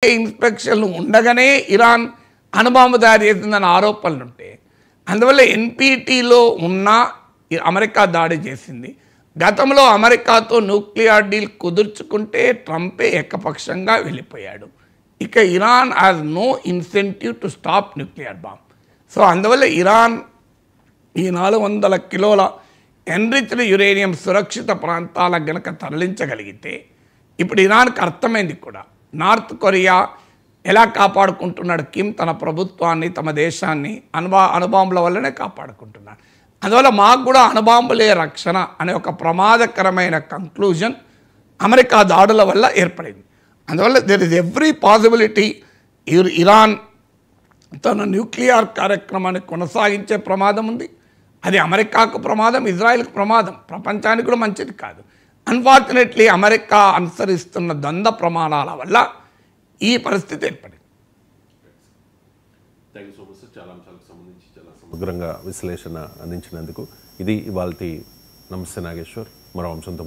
ఇన్స్పెక్షన్లు ఉండగానే ఇరాన్ అణుబాంబు తయారు చేసిందన్న ఆరోపణలు ఉంటే అందువల్ల ఎన్పిటిలో ఉన్న అమెరికా దాడి చేసింది. గతంలో అమెరికాతో న్యూక్లియర్ డీల్ కుదుర్చుకుంటే ట్రంపే ఏకపక్షంగా వెళ్ళిపోయాడు. ఇక Iran has no incentive to stop nuclear bomb. So అందువల్ల ఇరాన్ ఈ 400 కిలోల ఎన్రిచ్డ్ యురేనియం సురక్షిత ప్రాంతాలకు గనక తరలించగలిగితే ఇప్పుడు ఇరాన్కి అర్థమైంది కూడా నార్త్ కొరియా ఎలా కాపాడుకుంటున్నాడు కిమ్ తన ప్రభుత్వాన్ని తమ దేశాన్ని అణుబాంబుల వల్లనే కాపాడుకుంటున్నాడు. అందువల్ల మాకు కూడా అణుబాంబులే రక్షణ అనే ఒక ప్రమాదకరమైన కంక్లూజన్ అమెరికా దాడుల వల్ల ఏర్పడింది. అందువల్ల there is every possibility Iran తన న్యూక్లియర్ కార్యక్రమాన్ని కొనసాగించే ప్రమాదం ఉంది. అది అమెరికాకు ప్రమాదం, ఇజ్రాయెల్కు ప్రమాదం, ప్రపంచానికి కూడా మంచిది కాదు. అన్ఫార్చునేట్లీ అమెరికా అనుసరిస్తున్న ద్వంద్వ ప్రమాణాల వల్ల ఈ పరిస్థితి ఏర్పడింది. Thank you so much sir. చాలా అంశాలకు సంబంధించి చాలా సమగ్రంగా విశ్లేషణ అందించినందుకు. ఇది ఇవాల్టి నమస్తే నాగేశ్వర్. మరో అంశంతో